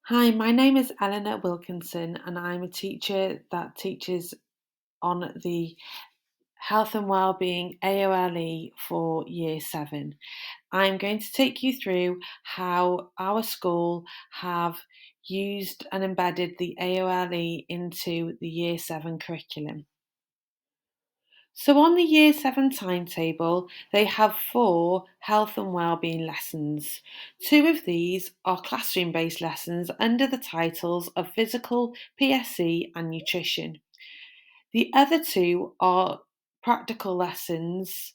Hi, my name is Eleanor Wilkinson, and I'm a teacher that teaches on the Health and Wellbeing AOLE for Year 7. I'm going to take you through how our school have used and embedded the AOLE into the Year 7 curriculum. So on the Year 7 timetable, they have 4 health and wellbeing lessons. 2 of these are classroom-based lessons under the titles of Physical, PSE and Nutrition. The other 2 are practical lessons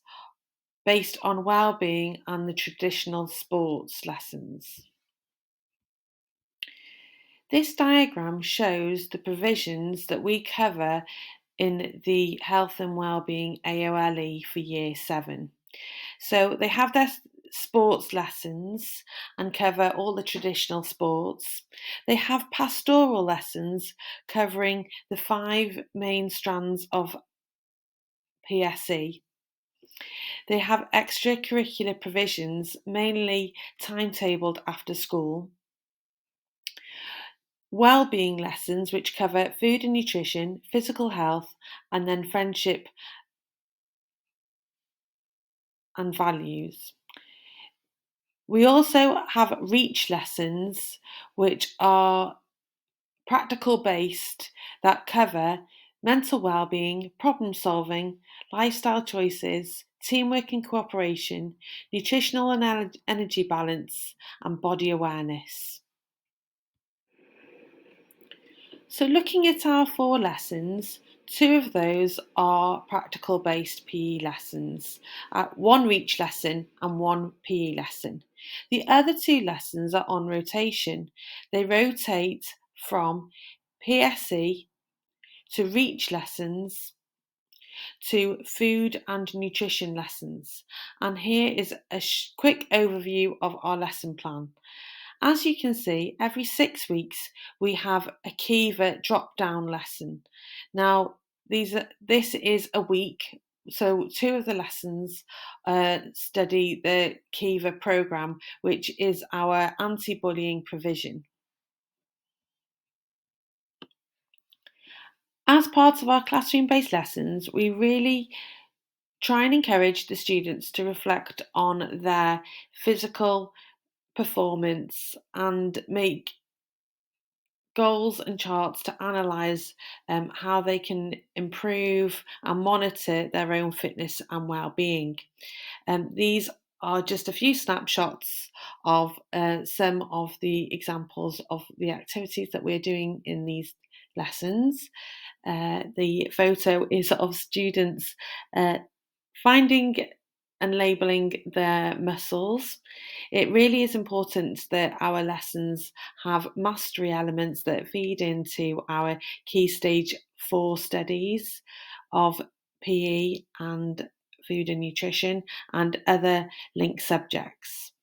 based on wellbeing and the traditional sports lessons. This diagram shows the provisions that we cover in the Health and Wellbeing AOLE for Year 7. So they have their sports lessons and cover all the traditional sports. They have pastoral lessons covering the 5 main strands of PSE. They have extracurricular provisions, mainly timetabled after school. Wellbeing lessons, which cover food and nutrition, physical health, and then friendship and values. We also have reach lessons, which are practical based, that cover mental well-being, problem solving, lifestyle choices, teamwork and cooperation, nutritional and energy balance, and body awareness. So looking at our 4 lessons, 2 of those are practical based PE lessons, 1 reach lesson and 1 PE lesson. The other 2 lessons are on rotation. They rotate from PSE to reach lessons to food and nutrition lessons. And here is a quick overview of our lesson plan. As you can see, every 6 weeks we have a Kiva drop-down lesson. Now, this is a week, so 2 of the lessons study the Kiva programme, which is our anti-bullying provision. As part of our classroom-based lessons, we really try and encourage the students to reflect on their physical performance and make goals and charts to analyse how they can improve and monitor their own fitness and well-being. These are just a few snapshots of some of the examples of the activities that we're doing in these lessons. The photo is of students finding and labelling their muscles. It really is important that our lessons have mastery elements that feed into our key stage 4 studies of PE and food and nutrition and other linked subjects.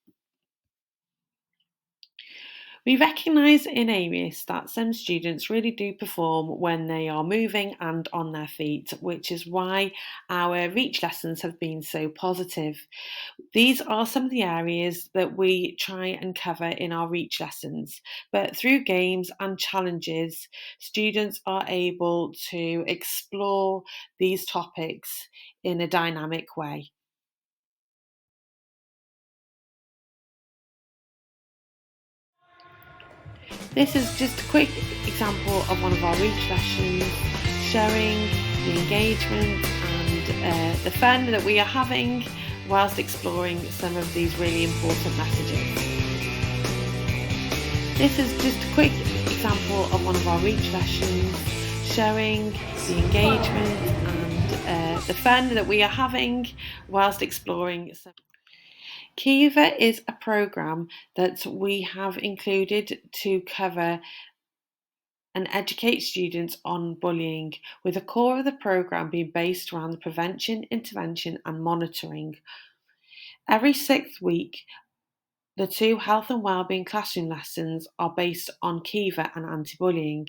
We recognise in Eirias that some students really do perform when they are moving and on their feet, which is why our reach lessons have been so positive. These are some of the areas that we try and cover in our reach lessons, but through games and challenges, students are able to explore these topics in a dynamic way. This is just a quick example of one of our reach lessons, showing the engagement and the fun that we are having whilst exploring some of these really important messages. This is just a quick example of one of our reach lessons, showing the engagement and the fun that we are having whilst exploring some. Kiva is a programme that we have included to cover and educate students on bullying, with the core of the programme being based around the prevention, intervention and monitoring. Every 6th week, the 2 health and wellbeing classroom lessons are based on Kiva and anti-bullying.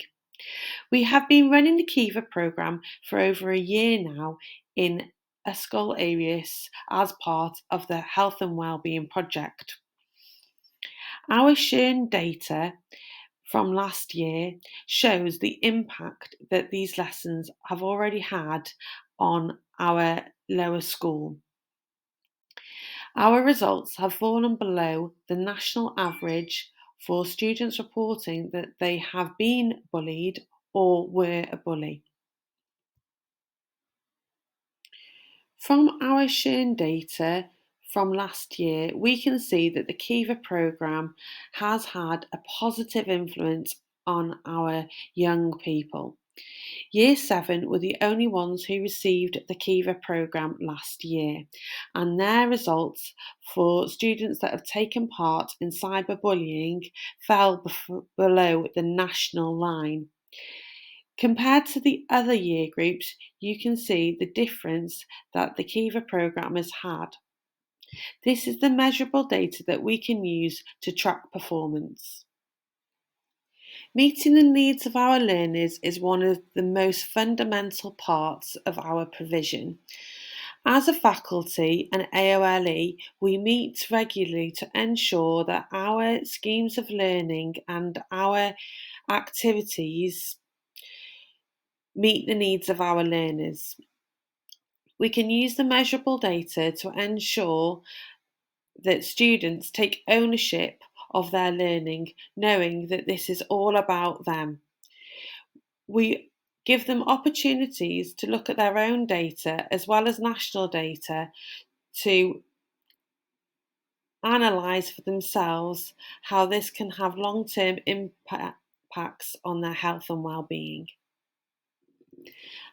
We have been running the Kiva programme for over a year now in Ysgol Eirias as part of the Health and Wellbeing project. Our shown data from last year shows the impact that these lessons have already had on our lower school. Our results have fallen below the national average for students reporting that they have been bullied or were a bully. From our shown data from last year, we can see that the Kiva programme has had a positive influence on our young people. Year 7 were the only ones who received the Kiva programme last year, and their results for students that have taken part in cyberbullying fell below the national line. Compared to the other year groups, you can see the difference that the Kiva programme has had. This is the measurable data that we can use to track performance. Meeting the needs of our learners is one of the most fundamental parts of our provision. As a faculty and AOLE, we meet regularly to ensure that our schemes of learning and our activities meet the needs of our learners. We can use the measurable data to ensure that students take ownership of their learning, knowing that this is all about them. We give them opportunities to look at their own data as well as national data to analyse for themselves how this can have long-term impacts on their health and well-being.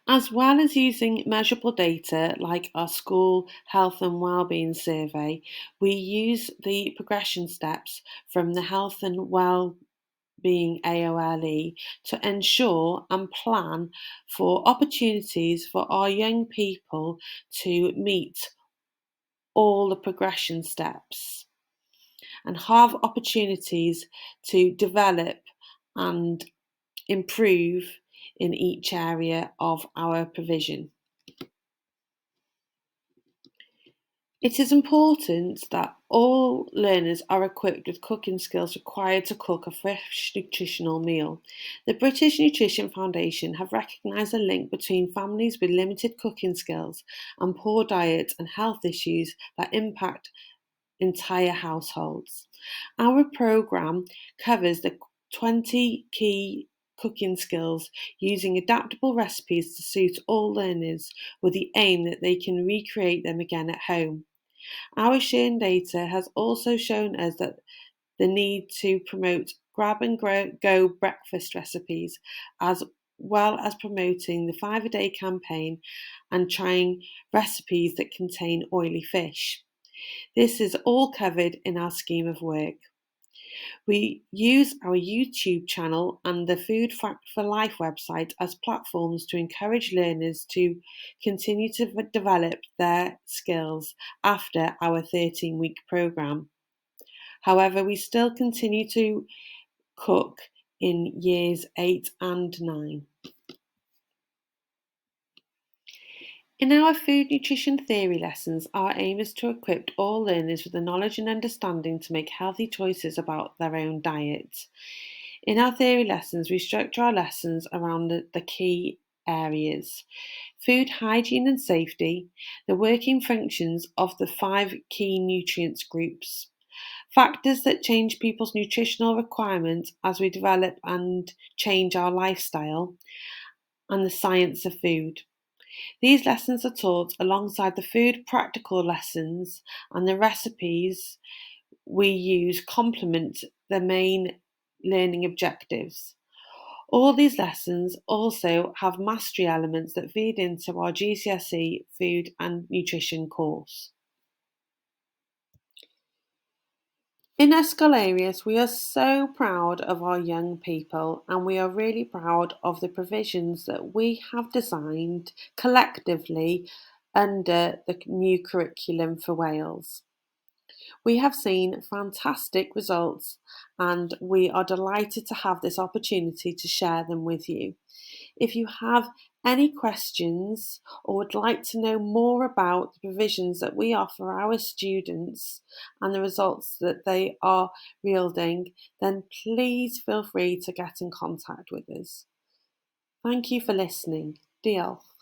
As well as using measurable data like our school health and wellbeing survey, we use the progression steps from the Health and Wellbeing AOLE to ensure and plan for opportunities for our young people to meet all the progression steps and have opportunities to develop and improve in each area of our provision. It is important that all learners are equipped with cooking skills required to cook a fresh, nutritional meal. The British Nutrition Foundation have recognised a link between families with limited cooking skills and poor diet and health issues that impact entire households. Our programme covers the 20 key cooking skills using adaptable recipes to suit all learners with the aim that they can recreate them again at home. Our sharing data has also shown us that the need to promote grab and go breakfast recipes as well as promoting the 5-a-day campaign and trying recipes that contain oily fish. This is all covered in our scheme of work. We use our YouTube channel and the Food for Life website as platforms to encourage learners to continue to develop their skills after our 13-week programme. However, we still continue to cook in years 8 and 9. In our food nutrition theory lessons, our aim is to equip all learners with the knowledge and understanding to make healthy choices about their own diet. In our theory lessons, we structure our lessons around the key areas: food hygiene and safety, the working functions of the 5 key nutrients groups, factors that change people's nutritional requirements as we develop and change our lifestyle, and the science of food. These lessons are taught alongside the food practical lessons, and the recipes we use complement the main learning objectives. All these lessons also have mastery elements that feed into our GCSE food and nutrition course. In Ysgol Eirias, we are so proud of our young people, and we are really proud of the provisions that we have designed collectively under the new curriculum for Wales. We have seen fantastic results, and we are delighted to have this opportunity to share them with you. If you have any questions or would like to know more about the provisions that we offer our students and the results that they are yielding, then please feel free to get in contact with us. Thank you for listening. Diolch.